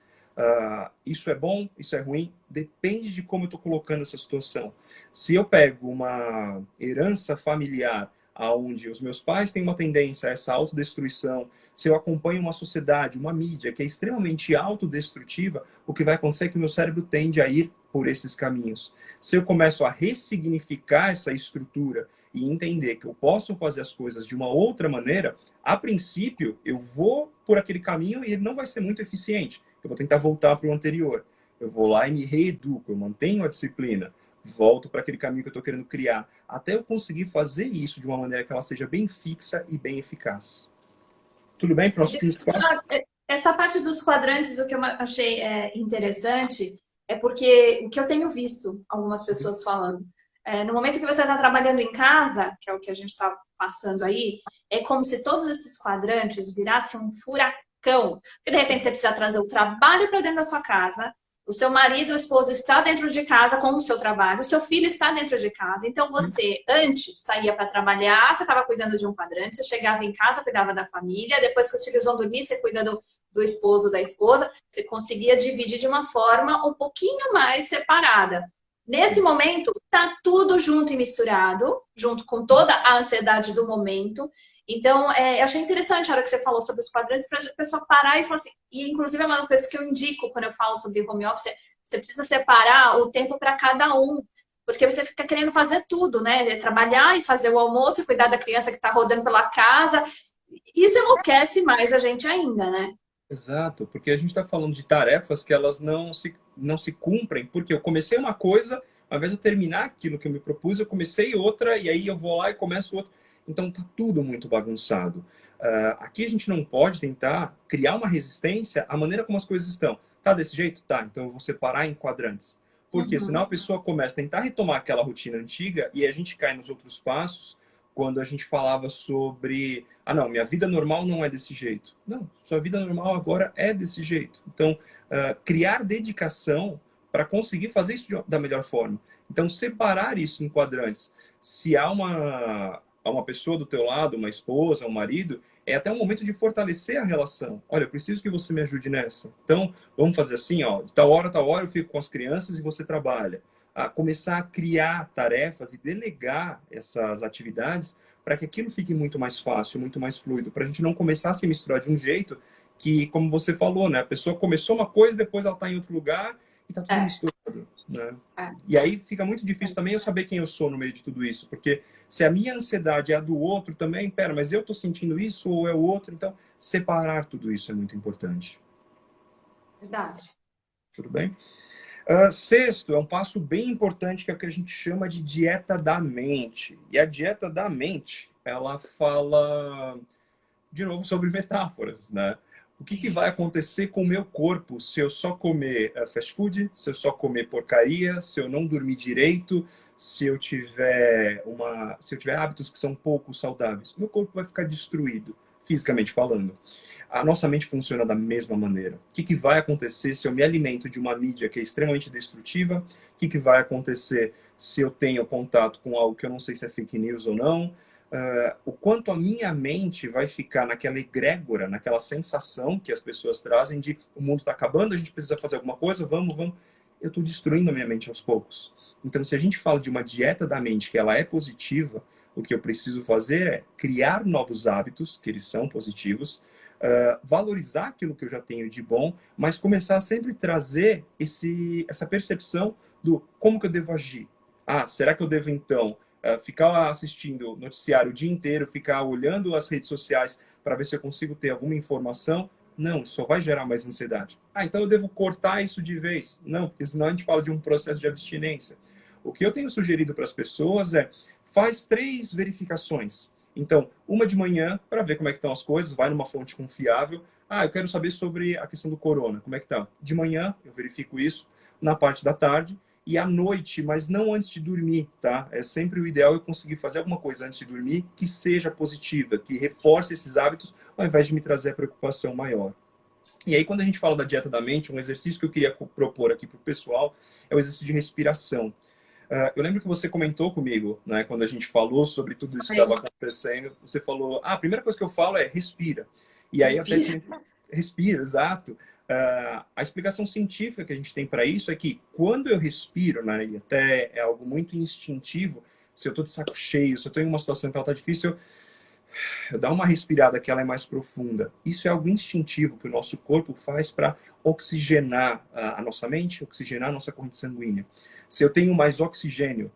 A: Isso é bom? Isso é ruim? Depende de como eu estou colocando essa situação. Se eu pego uma herança familiar onde os meus pais têm uma tendência a essa autodestruição, se eu acompanho uma sociedade, uma mídia que é extremamente autodestrutiva, o que vai acontecer é que o meu cérebro tende a ir por esses caminhos. Se eu começo a ressignificar essa estrutura e entender que eu posso fazer as coisas de uma outra maneira, a princípio, eu vou por aquele caminho e ele não vai ser muito eficiente. Eu vou tentar voltar para o anterior. Eu vou lá e me reeduco, eu mantenho a disciplina, volto para aquele caminho que eu estou querendo criar, até eu conseguir fazer isso de uma maneira que ela seja bem fixa e bem eficaz. Tudo bem? Próximo passo?
B: Essa parte dos quadrantes, o que eu achei interessante é porque o que eu tenho visto algumas pessoas falando, no momento que você está trabalhando em casa, que é o que a gente está passando aí, é como se todos esses quadrantes virassem um furacão. Porque de repente você precisa trazer o trabalho para dentro da sua casa, o seu marido ou esposa está dentro de casa com o seu trabalho, o seu filho está dentro de casa. Então você antes saía para trabalhar, você estava cuidando de um quadrante, você chegava em casa, cuidava da família, depois que os filhos vão dormir, você cuida do esposo, da esposa, você conseguia dividir de uma forma um pouquinho mais separada. Nesse momento, tá tudo junto e misturado, junto com toda a ansiedade do momento. Então, eu achei interessante a hora que você falou sobre os quadrantes, para a pessoa parar e falar assim. E, inclusive, é uma das coisas que eu indico quando eu falo sobre home office, você precisa separar o tempo para cada um. Porque você fica querendo fazer tudo, né? Trabalhar e fazer o almoço, e cuidar da criança que está rodando pela casa. Isso enlouquece mais a gente ainda, né?
A: Exato, porque a gente está falando de tarefas que elas não se cumprem, porque eu comecei uma coisa, ao invés de eu terminar aquilo que eu me propus, eu comecei outra, e aí eu vou lá e começo outra. Então tá tudo muito bagunçado. Aqui a gente não pode tentar criar uma resistência à maneira como as coisas estão. Tá desse jeito? Tá, então eu vou separar em quadrantes. Porque senão a pessoa começa a tentar retomar aquela rotina antiga e a gente cai nos outros passos quando a gente falava sobre não, minha vida normal não é desse jeito. Não, sua vida normal agora é desse jeito. Então, criar dedicação para conseguir fazer isso da melhor forma. Então, separar isso em quadrantes. Se há uma pessoa do teu lado, uma esposa, um marido, é até um momento de fortalecer a relação. Olha, eu preciso que você me ajude nessa. Então, vamos fazer assim, ó, de tal hora a tal hora eu fico com as crianças e você trabalha. Começar a criar tarefas e delegar essas atividades para que aquilo fique muito mais fácil, muito mais fluido, para a gente não começar a se misturar de um jeito que, como você falou, né, a pessoa começou uma coisa, depois ela está em outro lugar e está tudo misturado. Né? E aí fica muito difícil também eu saber quem eu sou no meio de tudo isso, porque se a minha ansiedade é a do outro também, pera, mas eu estou sentindo isso ou é o outro? Então, separar tudo isso é muito importante.
B: Verdade.
A: Tudo bem? Sexto, é um passo bem importante que é o que a gente chama de dieta da mente. E a dieta da mente, ela fala, de novo, sobre metáforas, né? O que vai acontecer com o meu corpo se eu só comer fast food, se eu só comer porcaria, se eu não dormir direito, se eu tiver hábitos que são pouco saudáveis? O meu corpo vai ficar destruído, fisicamente falando. A nossa mente funciona da mesma maneira. O que vai acontecer se eu me alimento de uma mídia que é extremamente destrutiva? O que vai acontecer se eu tenho contato com algo que eu não sei se é fake news ou não? O quanto a minha mente vai ficar naquela egrégora, naquela sensação que as pessoas trazem de o mundo está acabando, a gente precisa fazer alguma coisa, vamos. Eu estou destruindo a minha mente aos poucos. Então, se a gente fala de uma dieta da mente que ela é positiva, o que eu preciso fazer é criar novos hábitos, que eles são positivos, valorizar aquilo que eu já tenho de bom, mas começar a sempre trazer essa percepção do como que eu devo agir. Será que eu devo, então, ficar assistindo noticiário o dia inteiro, ficar olhando as redes sociais para ver se eu consigo ter alguma informação? Não, só vai gerar mais ansiedade. Então eu devo cortar isso de vez? Não, porque senão a gente fala de um processo de abstinência. O que eu tenho sugerido para as pessoas faz 3 verificações. Então, uma de manhã, para ver como é que estão as coisas, vai numa fonte confiável. Eu quero saber sobre a questão do corona, como é que tá? De manhã, eu verifico isso, na parte da tarde, e à noite, mas não antes de dormir, tá? É sempre o ideal eu conseguir fazer alguma coisa antes de dormir que seja positiva, que reforce esses hábitos, ao invés de me trazer a preocupação maior. E aí, quando a gente fala da dieta da mente, um exercício que eu queria propor aqui para o pessoal é o exercício de respiração. Eu lembro que você comentou comigo, né, quando a gente falou sobre tudo isso que estava acontecendo, você falou, a primeira coisa que eu falo é respira. E aí até respira, exato. A explicação científica que a gente tem para isso é que quando eu respiro, né, e até é algo muito instintivo, se eu estou de saco cheio, se eu estou em uma situação que ela está difícil, eu dar uma respirada que ela é mais profunda. Isso é algo instintivo que o nosso corpo faz para oxigenar a nossa mente, oxigenar a nossa corrente sanguínea. Se eu tenho mais oxigênio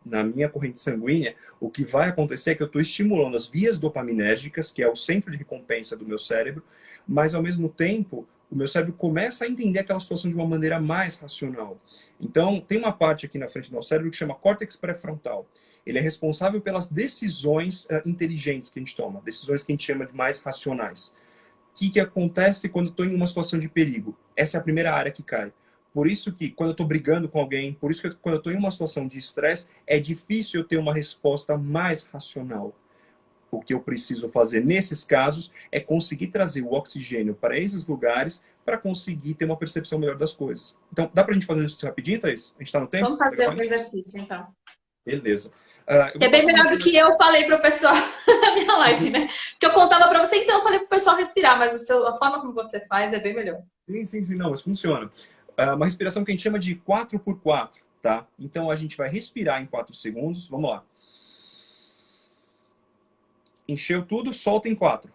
A: na minha corrente sanguínea, o que vai acontecer é que eu estou estimulando as vias dopaminérgicas, que é o centro de recompensa do meu cérebro, mas ao mesmo tempo o meu cérebro começa a entender aquela situação de uma maneira mais racional. Então, tem uma parte aqui na frente do nosso cérebro que chama córtex pré-frontal. Ele é responsável pelas decisões inteligentes que a gente toma, decisões que a gente chama de mais racionais. O que acontece quando eu estou em uma situação de perigo? Essa é a primeira área que cai. Por isso que quando eu estou brigando com alguém, por isso que quando eu estou em uma situação de estresse, é difícil eu ter uma resposta mais racional. O que eu preciso fazer nesses casos é conseguir trazer o oxigênio para esses lugares para conseguir ter uma percepção melhor das coisas. Então, dá para a gente fazer isso rapidinho, Thaís? A gente está no tempo?
B: Vamos fazer um exercício, então.
A: Beleza.
B: Que é bem melhor do que eu falei para o pessoal na minha live, né? Que eu contava para você, então eu falei para o pessoal respirar, mas a forma como você faz é bem melhor.
A: Sim, não, mas funciona. Uma respiração que a gente chama de 4x4, tá? Então, a gente vai respirar em 4 segundos. Vamos lá. Encheu tudo, solta em 4.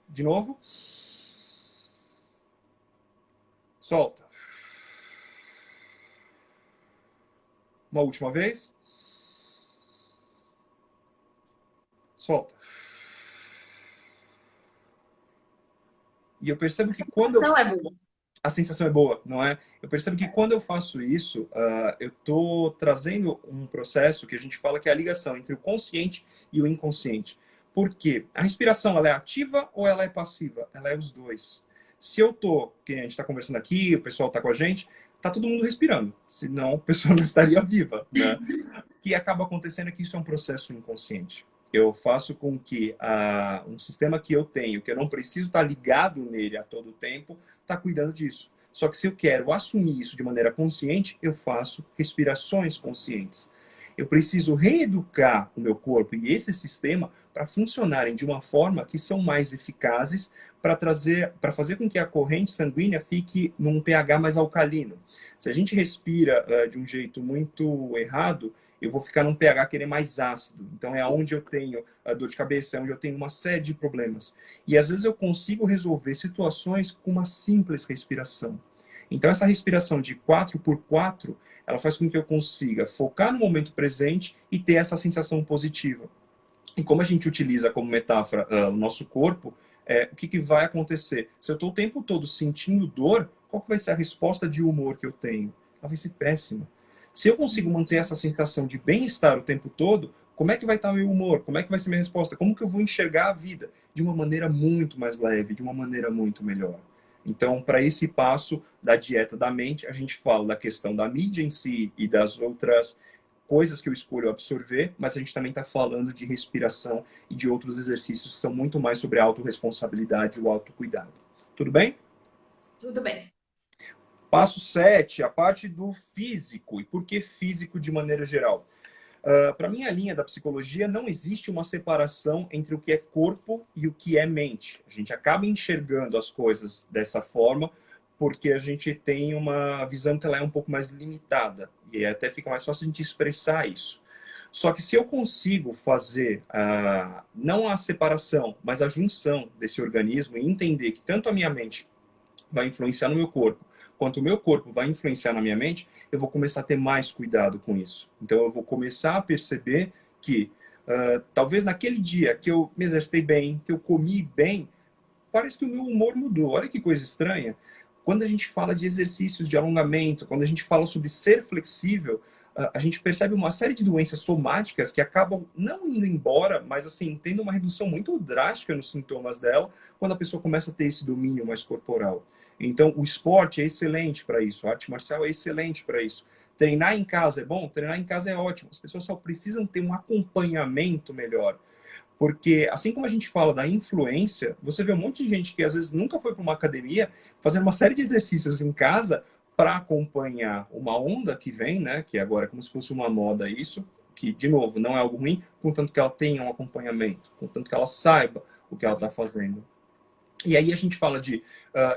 A: De novo. Solta. Uma última vez. Solta. E eu percebo que quando a sensação é boa, não é? Eu percebo que quando eu faço isso, eu estou trazendo um processo que a gente fala que é a ligação entre o consciente e o inconsciente. Por quê? A respiração, ela é ativa ou ela é passiva? Ela é os dois. Se eu tô, que a gente está conversando aqui, o pessoal está com a gente, tá todo mundo respirando, senão a pessoa não estaria viva, né? O que acaba acontecendo é que isso é um processo inconsciente. Eu faço com que um sistema que eu tenho, que eu não preciso estar ligado nele a todo tempo, está cuidando disso. Só que se eu quero assumir isso de maneira consciente, eu faço respirações conscientes. Eu preciso reeducar o meu corpo e esse sistema para funcionarem de uma forma que são mais eficazes para fazer com que a corrente sanguínea fique num pH mais alcalino. Se a gente respira de um jeito muito errado, eu vou ficar num pH querer mais ácido. Então é onde eu tenho dor de cabeça, é onde eu tenho uma série de problemas. E às vezes eu consigo resolver situações com uma simples respiração. Então essa respiração de 4x4, ela faz com que eu consiga focar no momento presente e ter essa sensação positiva. E como a gente utiliza como metáfora o nosso corpo, o que vai acontecer? Se eu estou o tempo todo sentindo dor, qual que vai ser a resposta de humor que eu tenho? Ela vai ser péssima. Se eu consigo manter essa sensação de bem-estar o tempo todo, como é que vai estar o meu humor? Como é que vai ser minha resposta? Como que eu vou enxergar a vida de uma maneira muito mais leve, de uma maneira muito melhor? Então, para esse passo da dieta da mente, a gente fala da questão da mídia em si e das outras coisas que eu escolho absorver, mas a gente também está falando de respiração e de outros exercícios que são muito mais sobre a autorresponsabilidade e o autocuidado. Tudo bem?
B: Tudo bem.
A: Passo 7, a parte do físico. E por que físico de maneira geral? Para a minha linha da psicologia, não existe uma separação entre o que é corpo e o que é mente. A gente acaba enxergando as coisas dessa forma porque a gente tem uma visão que ela é um pouco mais limitada. E até fica mais fácil a gente expressar isso. Só que se eu consigo fazer, não a separação, mas a junção desse organismo e entender que tanto a minha mente vai influenciar no meu corpo, quanto o meu corpo vai influenciar na minha mente, eu vou começar a ter mais cuidado com isso. Então eu vou começar a perceber que talvez naquele dia que eu me exercitei bem, que eu comi bem, parece que o meu humor mudou. Olha que coisa estranha. Quando a gente fala de exercícios de alongamento, quando a gente fala sobre ser flexível, a gente percebe uma série de doenças somáticas que acabam não indo embora, mas assim, tendo uma redução muito drástica nos sintomas dela, quando a pessoa começa a ter esse domínio mais corporal. Então, o esporte é excelente para isso, a arte marcial é excelente para isso. Treinar em casa é bom? Treinar em casa é ótimo. As pessoas só precisam ter um acompanhamento melhor. Porque, assim como a gente fala da influência, você vê um monte de gente que às vezes nunca foi para uma academia, fazendo uma série de exercícios em casa para acompanhar uma onda que vem, né? Que agora é como se fosse uma moda isso, que, de novo, não é algo ruim, contanto que ela tenha um acompanhamento, contanto que ela saiba o que ela está fazendo. E aí a gente fala de,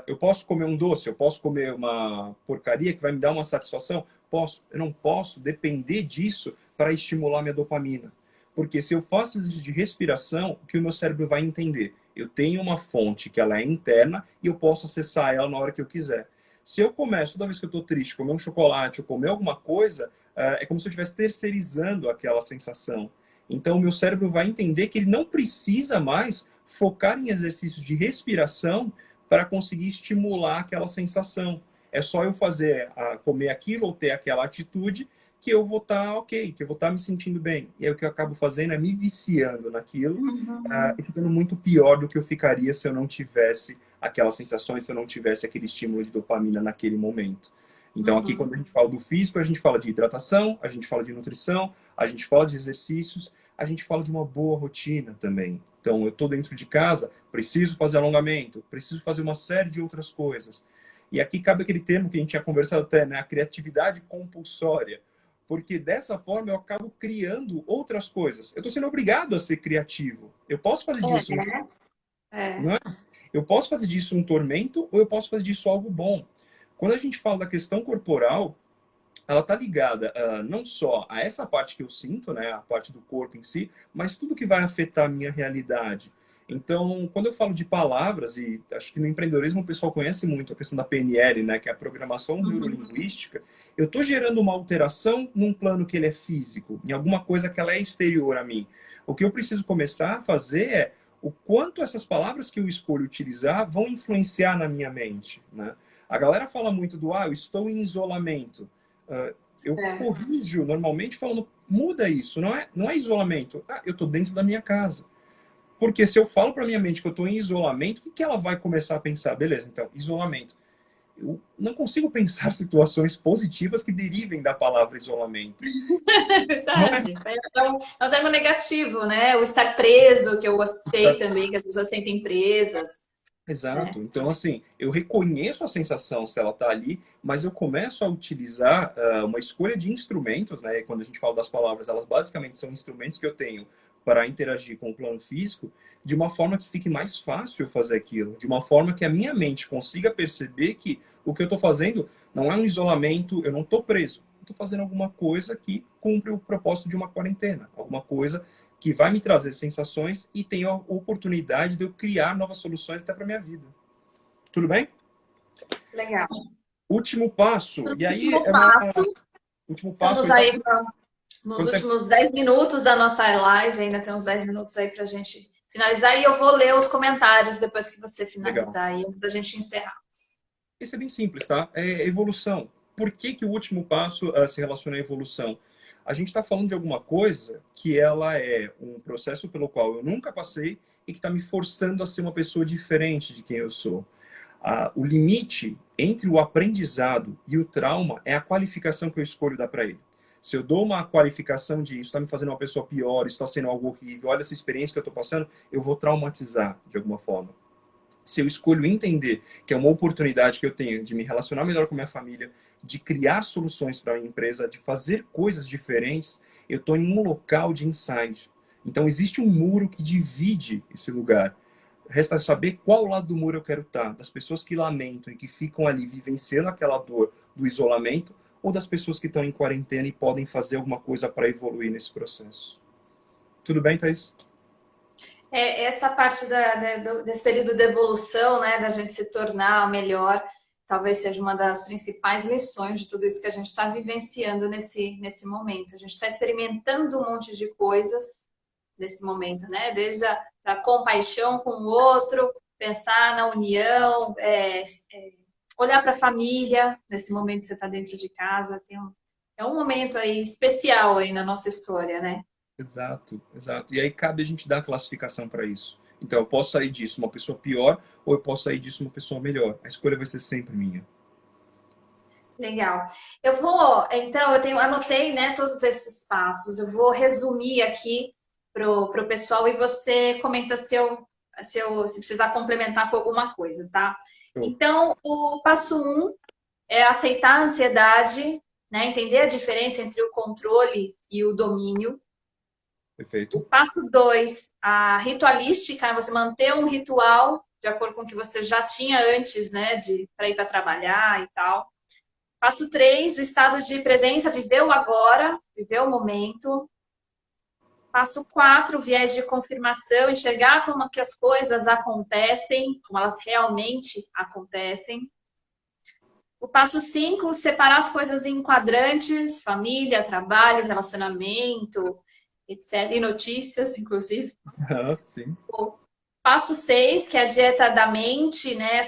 A: eu posso comer um doce, eu posso comer uma porcaria que vai me dar uma satisfação? Posso. Eu não posso depender disso para estimular minha dopamina. Porque se eu faço exercício de respiração, o que o meu cérebro vai entender? Eu tenho uma fonte que ela é interna e eu posso acessar ela na hora que eu quiser. Se eu começo, toda vez que eu estou triste, comer um chocolate ou comer alguma coisa, é como se eu estivesse terceirizando aquela sensação. Então, o meu cérebro vai entender que ele não precisa mais focar em exercícios de respiração para conseguir estimular aquela sensação. É só eu fazer, comer aquilo ou ter aquela atitude que eu vou estar ok, que eu vou estar me sentindo bem. E aí o que eu acabo fazendo é me viciando naquilo,
B: Uhum.
A: e ficando muito pior do que eu ficaria se eu não tivesse aquelas sensações, se eu não tivesse aquele estímulo de dopamina naquele momento. Então, aqui,
B: Uhum.
A: quando a gente fala do físico, a gente fala de hidratação, a gente fala de nutrição, a gente fala de exercícios, a gente fala de uma boa rotina também. Então, eu estou dentro de casa, preciso fazer alongamento, preciso fazer uma série de outras coisas. E aqui cabe aquele termo que a gente tinha conversado até, né? A criatividade compulsória. Porque dessa forma eu acabo criando outras coisas. Eu estou sendo obrigado a ser criativo. Eu posso fazer disso,
B: É.
A: não é? Eu posso fazer disso um tormento ou eu posso fazer disso algo bom. Quando a gente fala da questão corporal, ela está ligada não só a essa parte que eu sinto, né, a parte do corpo em si, mas tudo que vai afetar a minha realidade. Então, quando eu falo de palavras, e acho que no empreendedorismo o pessoal conhece muito a questão da PNL, né, que é a programação
B: Uhum.
A: neurolinguística, eu estou gerando uma alteração num plano que ele é físico, em alguma coisa que ela é exterior a mim. O que eu preciso começar a fazer é o quanto essas palavras que eu escolho utilizar vão influenciar na minha mente, né? A galera fala muito do, eu estou em isolamento. Eu
B: É.
A: corrijo normalmente falando, muda isso, não é isolamento. Eu estou dentro da minha casa. Porque se eu falo para minha mente que eu estou em isolamento, o que ela vai começar a pensar? Beleza, então, isolamento. Eu não consigo pensar situações positivas que derivem da palavra isolamento.
B: É
A: Não é
B: verdade. É um termo negativo, né? O estar preso, que eu gostei
A: estar
B: também, que as pessoas sentem presas,
A: exato.
B: né?
A: Então, assim, eu reconheço a sensação se ela está ali, mas eu começo a utilizar uma escolha de instrumentos, né? Quando a gente fala das palavras, elas basicamente são instrumentos que eu tenho para interagir com o plano físico, de uma forma que fique mais fácil eu fazer aquilo, de uma forma que a minha mente consiga perceber que o que eu estou fazendo não é um isolamento, eu não estou preso. Eu estou fazendo alguma coisa que cumpre o propósito de uma quarentena, alguma coisa que vai me trazer sensações e tenho a oportunidade de eu criar novas soluções até para minha vida. Tudo bem?
B: Legal.
A: Último passo. E aí
B: Último
A: é uma
B: passo.
A: último passo,
B: Estamos
A: oitavo.
B: aí nos
A: Quanto tempo?
B: últimos 10 minutos da nossa live. Ainda tem uns 10 minutos aí para a gente finalizar. E eu vou ler os comentários depois que você
A: Legal.
B: finalizar aí, antes da gente encerrar.
A: Isso é bem simples, tá? É evolução. Por que, que o último passo se relaciona à evolução? A gente está falando de alguma coisa que ela é um processo pelo qual eu nunca passei e que está me forçando a ser uma pessoa diferente de quem eu sou. O limite entre o aprendizado e o trauma é a qualificação que eu escolho dar para ele. Se eu dou uma qualificação de isso está me fazendo uma pessoa pior, isso está sendo algo horrível, olha essa experiência que eu estou passando, eu vou traumatizar de alguma forma. Se eu escolho entender que é uma oportunidade que eu tenho de me relacionar melhor com a minha família, de criar soluções para a minha empresa, de fazer coisas diferentes, eu estou em um local de insight. Então existe um muro que divide esse lugar. Resta saber qual lado do muro eu quero estar. Das pessoas que lamentam e que ficam ali vivenciando aquela dor do isolamento, ou das pessoas que estão em quarentena e podem fazer alguma coisa para evoluir nesse processo. Tudo bem, Thaís?
B: Essa parte desse período de evolução, né, da gente se tornar melhor, talvez seja uma das principais lições de tudo isso que a gente está vivenciando nesse momento. A gente está experimentando um monte de coisas nesse momento, né? Desde a compaixão com o outro, pensar na união, olhar para a família, nesse momento que você está dentro de casa, é um momento aí especial aí na nossa história, né?
A: Exato, exato. E aí cabe a gente dar a classificação para isso. Então, eu posso sair disso uma pessoa pior ou eu posso sair disso uma pessoa melhor. A escolha vai ser sempre minha.
B: Legal. Anotei, né, todos esses passos. Eu vou resumir aqui pro pessoal e você comenta se precisar complementar com alguma coisa, tá?
A: Show.
B: Então, o passo um é aceitar a ansiedade, né? Entender a diferença entre o controle e o domínio. O
A: Perfeito?
B: passo 2, a ritualística, é você manter um ritual de acordo com o que você já tinha antes, né, para ir para trabalhar e tal. Passo 3, o estado de presença, viver o agora, viver o momento. Passo 4, o viés de confirmação, enxergar como que as coisas acontecem, como elas realmente acontecem. O passo 5, separar as coisas em quadrantes, família, trabalho, relacionamento, etc. E notícias, inclusive.
A: Ah, sim.
B: O passo 6, que é a dieta da mente, né?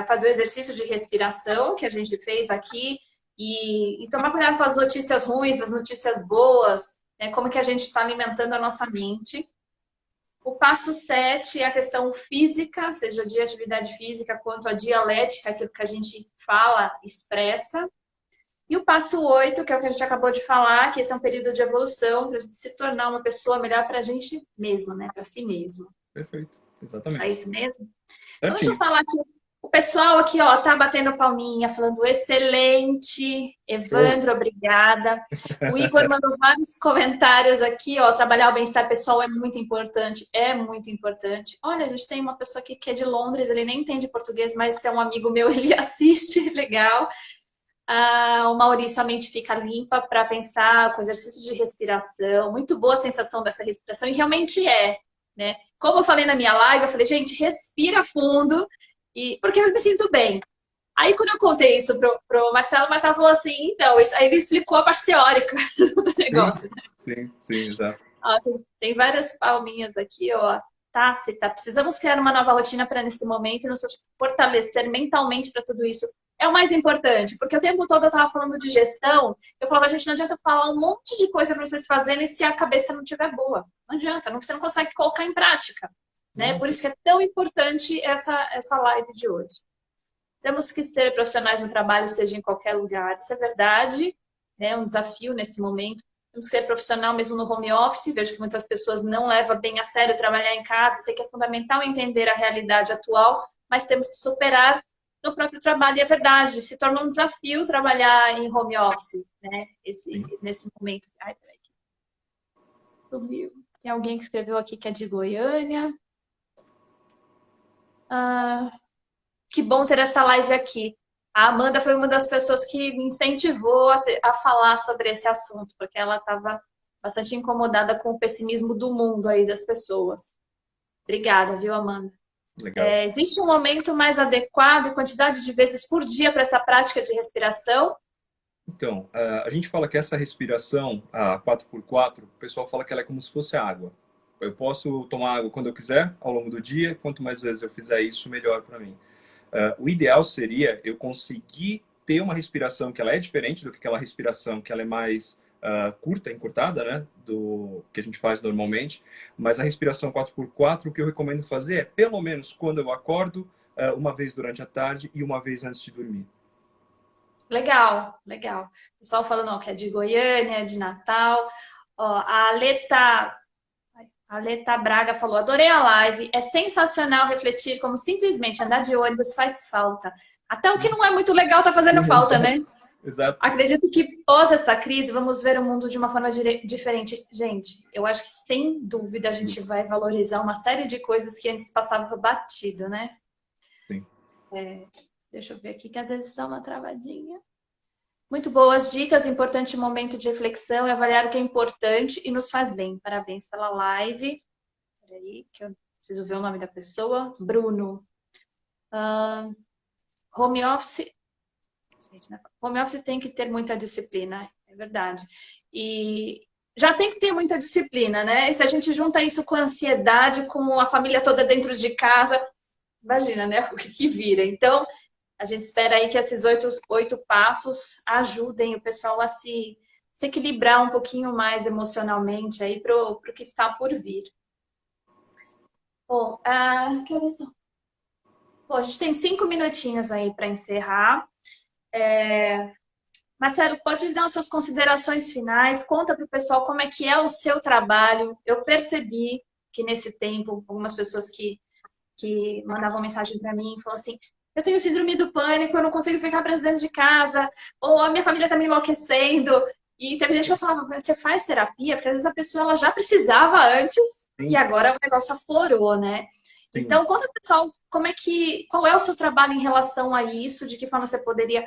B: Fazer o exercício de respiração que a gente fez aqui e tomar cuidado com as notícias ruins, as notícias boas, né? Como que a gente está alimentando a nossa mente. O passo 7 é a questão física, seja de atividade física, quanto a dialética, aquilo que a gente fala, expressa. E o passo 8, que é o que a gente acabou de falar, que esse é um período de evolução para a gente se tornar uma pessoa melhor para a gente mesma, né? Para si mesmo.
A: Perfeito.
B: É
A: Exatamente.
B: isso mesmo? Então, deixa eu
A: Certinho.
B: falar aqui. O pessoal aqui, ó, tá batendo palminha, falando excelente.
A: Show.
B: Evandro, obrigada. O Igor mandou vários comentários aqui, ó. Trabalhar o bem-estar pessoal é muito importante. É muito importante. Olha, a gente tem uma pessoa aqui que é de Londres, ele nem entende português, mas é um amigo meu, ele assiste. Legal. O Maurício, a mente fica limpa para pensar com exercício de respiração. Muito boa a sensação dessa respiração, e realmente é, né? Como eu falei na minha live, eu falei, gente, respira fundo, porque eu me sinto bem. Aí, quando eu contei isso pro Marcelo, o Marcelo falou assim, então, aí ele explicou a parte teórica do
A: Sim,
B: negócio.
A: sim, exato.
B: Ó, tem várias palminhas aqui, ó. Tácita. Precisamos criar uma nova rotina para nesse momento e nos fortalecer mentalmente para tudo isso. É o mais importante, porque o tempo todo eu estava falando de gestão, eu falava, gente, não adianta eu falar um monte de coisa para vocês fazerem se a cabeça não estiver boa. Não adianta, você não consegue colocar em prática. Né? Por
A: Exato.
B: isso que é tão importante essa live de hoje. Temos que ser profissionais no trabalho, seja em qualquer lugar. Isso é verdade, né? Um desafio nesse momento. Temos que ser profissional mesmo no home office. Vejo que muitas pessoas não levam bem a sério trabalhar em casa. Sei que é fundamental entender a realidade atual, mas temos que superar no próprio trabalho. E é verdade, se torna um desafio trabalhar em home office, né?
A: Sim.
B: Nesse momento. Ai, peraí. Sumiu. Tem alguém que escreveu aqui que é de Goiânia. Que bom ter essa live aqui. A Amanda foi uma das pessoas que me incentivou a falar sobre esse assunto, porque ela estava bastante incomodada com o pessimismo do mundo aí das pessoas. Obrigada, viu, Amanda?
A: Legal.
B: Existe um momento mais adequado e quantidade de vezes por dia para essa prática de respiração?
A: Então, a gente fala que essa respiração, a 4x4, o pessoal fala que ela é como se fosse água. Eu posso tomar água quando eu quiser, ao longo do dia. Quanto mais vezes eu fizer isso, melhor para mim. O ideal seria eu conseguir ter uma respiração que ela é diferente do que aquela respiração que ela é mais curta, encurtada, né? Do que a gente faz normalmente. Mas a respiração 4x4, o que eu recomendo fazer é, pelo menos quando eu acordo, uma vez durante a tarde e uma vez antes de dormir.
B: Legal, legal. O pessoal falando ó, que é de Goiânia, de Natal. Ó, a Leta Braga falou: adorei a live, é sensacional refletir como simplesmente andar de ônibus faz falta. Até o que não é muito legal tá fazendo falta, né?
A: Exato.
B: Acredito que pós essa crise vamos ver o mundo de uma forma diferente. Gente, eu acho que sem dúvida a gente vai valorizar uma série de coisas que antes passava batido, né?
A: Sim.
B: Deixa eu ver aqui que às vezes dá uma travadinha. Muito boas dicas, importante momento de reflexão e avaliar o que é importante e nos faz bem. Parabéns pela live. Peraí, que eu preciso ver o nome da pessoa. Bruno. Home office. Home office tem que ter muita disciplina, é verdade. E já tem que ter muita disciplina, né? E se a gente junta isso com a ansiedade, com a família toda dentro de casa, imagina, né? O que vira. Então, a gente espera aí que esses oito passos ajudem o pessoal a se equilibrar um pouquinho mais emocionalmente aí para o que está por vir. Bom, a gente tem 5 minutinhos aí para encerrar. Marcelo, pode dar as suas considerações finais? Conta para o pessoal como é que é o seu trabalho. Eu percebi que nesse tempo, algumas pessoas que mandavam mensagem para mim, falaram assim, eu tenho síndrome do pânico, eu não consigo ficar preso dentro de casa, ou a minha família está me enlouquecendo. E teve gente que eu falava, você faz terapia? Porque às vezes a pessoa ela já precisava antes
A: Sim,
B: e agora o negócio aflorou, né?
A: sim.
B: Então, conta pessoal, qual é o seu trabalho em relação a isso, de que forma você poderia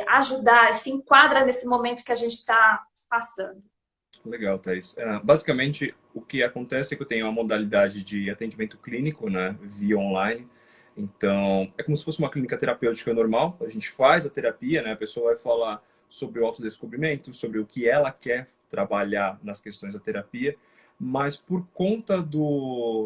B: ajudar, se enquadra nesse momento que a gente está passando.
A: Legal, Thaís. Basicamente, o que acontece é que eu tenho uma modalidade de atendimento clínico, né, via online. Então, é como se fosse uma clínica terapêutica normal. A gente faz a terapia, né? A pessoa vai falar sobre o autodescobrimento, sobre o que ela quer trabalhar nas questões da terapia. Mas por conta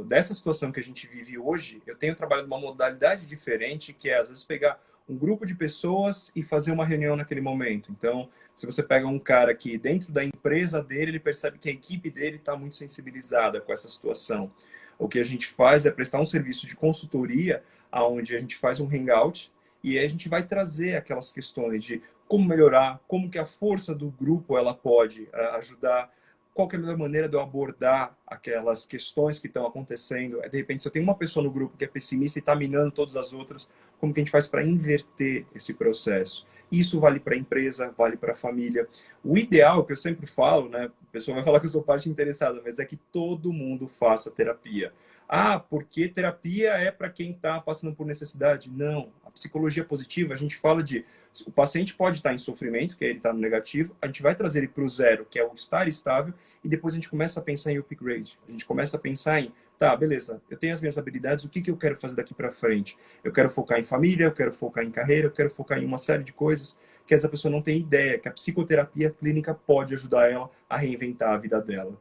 A: dessa situação que a gente vive hoje, eu tenho trabalhado uma modalidade diferente, que é, às vezes, pegar um grupo de pessoas e fazer uma reunião naquele momento. Então, se você pega um cara que, dentro da empresa dele, ele percebe que a equipe dele está muito sensibilizada com essa situação. O que a gente faz é prestar um serviço de consultoria, onde a gente faz um hangout e aí a gente vai trazer aquelas questões de como melhorar, como que a força do grupo ela pode ajudar, qual que é a melhor maneira de eu abordar aquelas questões que estão acontecendo. De repente, se eu tenho uma pessoa no grupo que é pessimista e está minando todas as outras, como que a gente faz para inverter esse processo? Isso vale para a empresa, vale para a família. O ideal, que eu sempre falo, né? A pessoa vai falar que eu sou parte interessada, mas é que todo mundo faça terapia. Ah, porque terapia é para quem está passando por necessidade? Não. A psicologia positiva, a gente fala de... O paciente pode estar em sofrimento, que é ele está no negativo, a gente vai trazer ele para o zero, que é o estar estável, e depois a gente começa a pensar em upgrade. A gente começa a pensar em, tá, beleza, eu tenho as minhas habilidades, o que eu quero fazer daqui para frente? Eu quero focar em família, eu quero focar em carreira, eu quero focar em uma série de coisas que essa pessoa não tem ideia, que a psicoterapia clínica pode ajudar ela a reinventar a vida dela.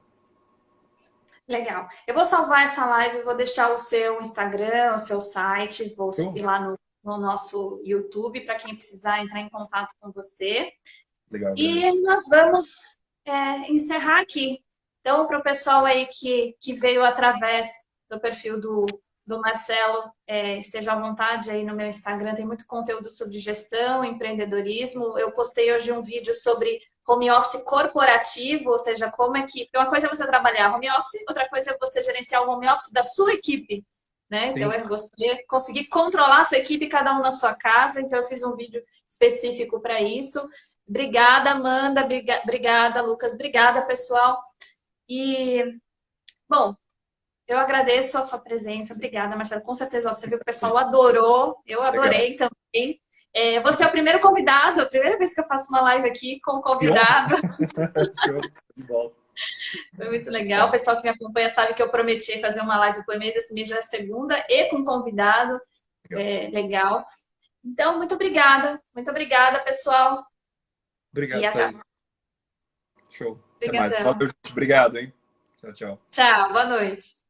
B: Legal. Eu vou salvar essa live, vou deixar o seu Instagram, o seu site, vou
A: Show?
B: subir lá no nosso YouTube para quem precisar entrar em contato com você.
A: Legal,
B: E
A: agradeço.
B: nós vamos encerrar aqui. Então, para o pessoal aí que veio através do perfil do Marcelo, esteja à vontade aí no meu Instagram, tem muito conteúdo sobre gestão, empreendedorismo. Eu postei hoje um vídeo sobre home office corporativo, ou seja, como é que... Uma coisa é você trabalhar home office, outra coisa é você gerenciar o home office da sua equipe, né? Então,
A: Sim,
B: é você conseguir controlar a sua equipe, cada um na sua casa. Então, eu fiz um vídeo específico para isso. Obrigada, Amanda. Obrigada, Lucas. Obrigada, pessoal. E, bom, eu agradeço a sua presença. Obrigada, Marcelo. Com certeza, você viu que o pessoal adorou. Eu
A: legal.
B: adorei também. Você é o primeiro convidado, a primeira vez que eu faço uma live aqui com
A: Que honra!
B: convidado.
A: Show de bola.
B: Foi muito legal. O
A: Legal.
B: pessoal que me acompanha sabe que eu prometi fazer uma live por mês. Esse mês já é segunda e com convidado.
A: Legal.
B: Legal. Então, muito obrigada. Muito obrigada, pessoal. E
A: Obrigado,
B: até.
A: Thaís. Show. Até mais.
B: Obrigadão.
A: Valeu, gente. Obrigado, hein? Tchau, tchau.
B: Tchau, boa noite.